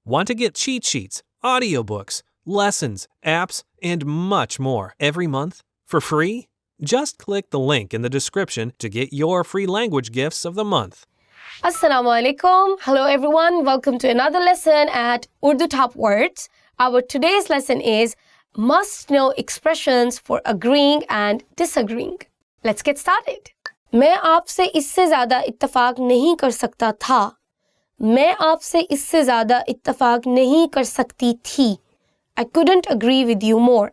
Want to get cheat sheets, audiobooks, lessons, apps, and much more every month for free? Just click the link in the description to get your free language gifts of the month. Assalamu alaikum. Hello everyone. Welcome to another lesson at Urdu Top Words. Our today's lesson is must-know expressions for agreeing and disagreeing. Let's get started. मैं आपसे इससे ज़्यादा इत्तेफाक नहीं कर सकता था. मैं आपसे इससे ज़्यादा इत्तेफाक नहीं कर सकती थी. I couldn't agree with you more.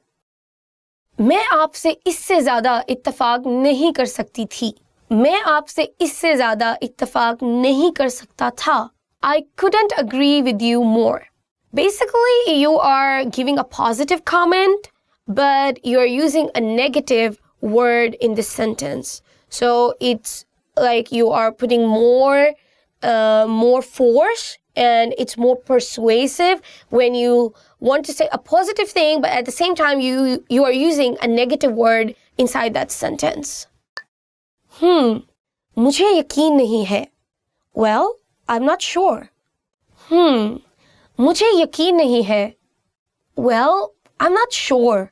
मैं आपसे इससे ज़्यादा इत्तेफाक नहीं कर सकती थी. मैं आपसे इससे ज़्यादा इत्तेफाक नहीं कर सकता था. I couldn't agree with you more. Basically, you are giving a positive comment, but you're using a negative word in this sentence. So it's like you are putting more force, and it's more persuasive when you want to say a positive thing, but at the same time you are using a negative word inside that sentence. मुझे यकीन नहीं है. Well, I'm not sure. मुझे यकीन नहीं है. Well, I'm not sure.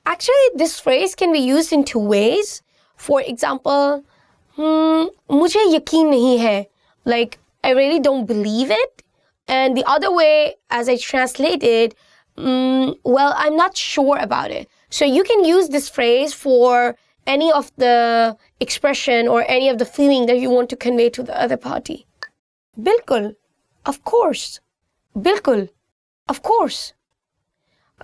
Actually, this phrase can be used in two ways. For example, मुझे यकीन नहीं है. Like, I really don't believe it. And the other way, as I translated, well, I'm not sure about it. So you can use this phrase for any of the expression or any of the feeling that you want to convey to the other party. Bilkul, of course. Bilkul, of course.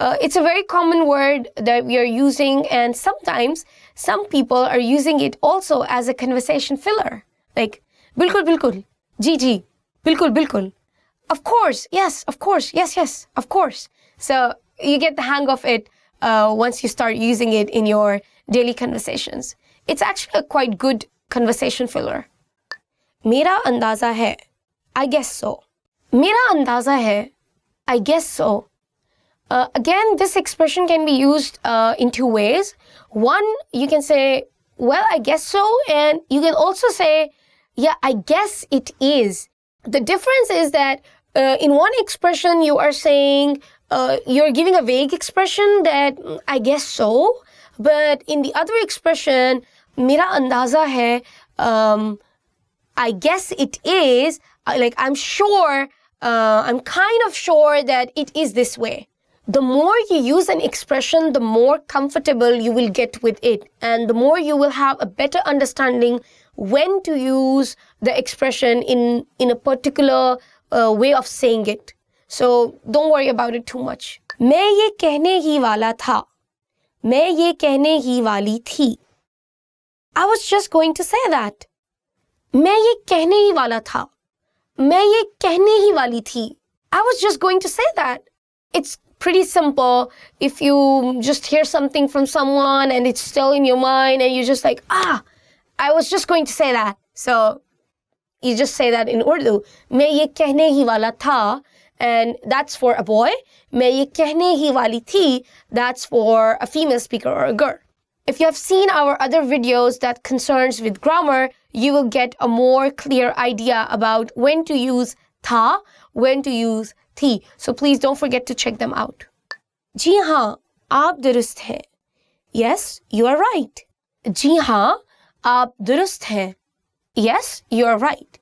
It's a very common word that we are using, and sometimes some people are using it also as a conversation filler. Like, bilkul, bilkul, ji, bilkul, bilkul. Of course, yes, of course, yes, of course. So you get the hang of it once you start using it in your daily conversations. It's actually a quite good conversation filler. मेरा अंदाज़ा है. I guess so. मेरा अंदाज़ा है. I guess so. Again, this expression can be used in two ways. One, you can say, well, I guess so. And you can also say, yeah, I guess it is. The difference is that in one expression, you are saying, you're giving a vague expression that I guess so. But in the other expression, मेरा अंदाज़ा है, I guess it is, like I'm sure, I'm kind of sure that it is this way. The more you use an expression, the more comfortable you will get with it. And the more you will have a better understanding when to use the expression in a particular way of saying it. So don't worry about it too much. मैं ये कहने ही वाला था. मैं ये कहने ही वाली थी. I was just going to say that. मैं ये कहने ही वाला था. मैं ये कहने ही वाली थी. I was just going to say that. It's pretty simple. If you just hear something from someone and it's still in your mind and you're just like, I was just going to say that. So you just say that in Urdu. मैं ये कहने ही वाला था. And that's for a boy. मैं ये कहने ही वाली थी. That's for a female speaker or a girl. If you have seen our other videos that concerns with grammar, you will get a more clear idea about when to use tha, when to use thi. So please don't forget to check them out. जी हाँ, आप दुरुस्त हैं. Yes, you are right. जी हाँ, आप दुरुस्त हैं. Yes, you are right.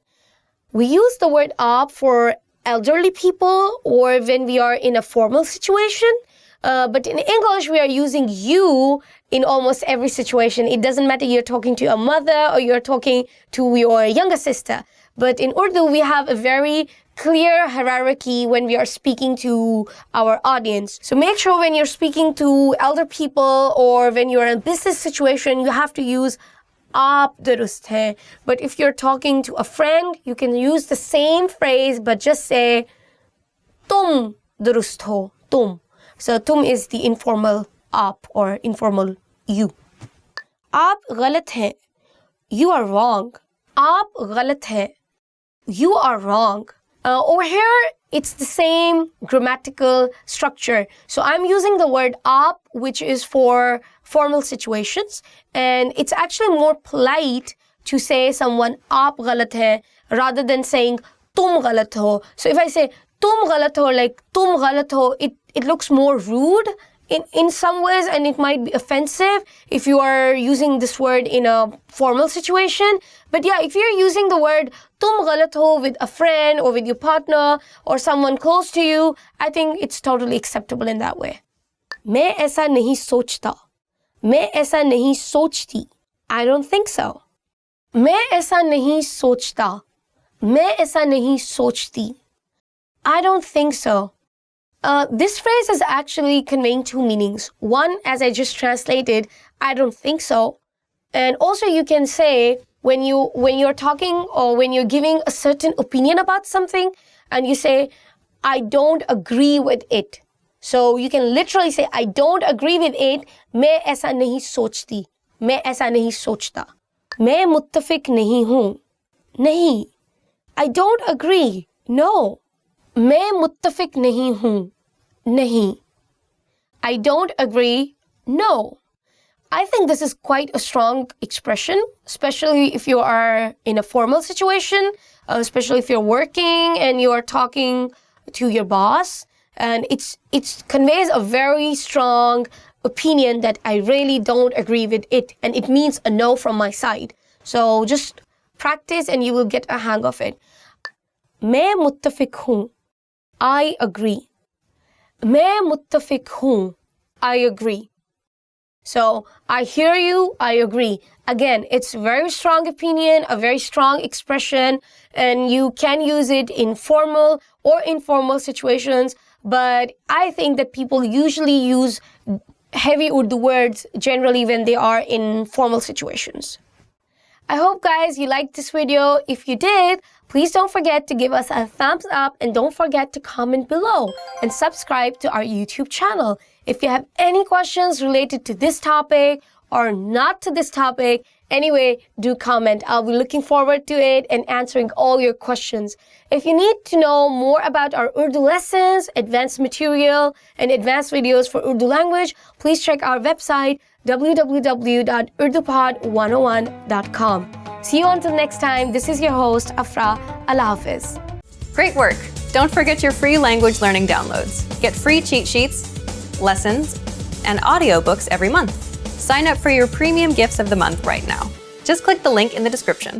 We use the word आप for elderly people or when we are in a formal situation. But in English, we are using you in almost every situation. It doesn't matter you're talking to a mother or you're talking to your younger sister. But in Urdu, we have a very clear hierarchy when we are speaking to our audience. So make sure when you're speaking to elder people or when you're in a business situation, you have to use आप दुरुस्त हैं. But if you're talking to a friend, you can use the same phrase but just say तुम दुरुस्त हो. तुम. So तुम is the informal आप or informal you. आप गलत हैं. You are wrong. आप गलत हैं. You are wrong. Over here, it's the same grammatical structure. So I'm using the word aap, which is for formal situations. And it's actually more polite to say someone aap galat hai rather than saying tum galat ho. So if I say tum galat ho, like tum galat ho, it looks more rude in some ways, and it might be offensive if you are using this word in a formal situation. But yeah, if you're using the word tum galat ho with a friend or with your partner or someone close to you, I think it's totally acceptable in that way. मैं ऐसा नहीं सोचता. मैं ऐसा नहीं सोचती. I don't think so. मैं ऐसा नहीं सोचता. मैं ऐसा नहीं सोचती. I don't think so. This phrase is actually conveying two meanings. One, as I just translated, I don't think so. And also you can say when you're talking or when you're giving a certain opinion about something and you say, I don't agree with it. So you can literally say, I don't agree with it. मैं ऐसा नहीं सोचती. मैं ऐसा नहीं सोचता. मैं मुत्तफिक नहीं हूँ. नहीं. I don't agree. No. मैं मुत्तफिक नहीं हूँ. नहीं. I don't agree. No. I think this is quite a strong expression, especially if you are in a formal situation, especially if you're working and you are talking to your boss. And it conveys a very strong opinion that I really don't agree with it. And it means a no from my side. So just practice and you will get a hang of it. मैं मुत्तफिक हूँ. I agree. मैं मुत्तफिक हूँ. I agree. So, I hear you, I agree. Again, it's a very strong opinion, a very strong expression, and you can use it in formal or informal situations, but I think that people usually use heavy Urdu words generally when they are in formal situations. I hope guys you liked this video. If you did, please don't forget to give us a thumbs up and don't forget to comment below and subscribe to our YouTube channel. If you have any questions related to this topic or not to this topic, anyway, do comment. I'll be looking forward to it and answering all your questions. If you need to know more about our Urdu lessons, advanced material, and advanced videos for Urdu language, please check our website www.urdupod101.com. See you until next time. This is your host, Afra. Allah Hafiz. Great work! Don't forget your free language learning downloads. Get free cheat sheets, lessons, and audiobooks every month. Sign up for your premium gifts of the month right now. Just click the link in the description.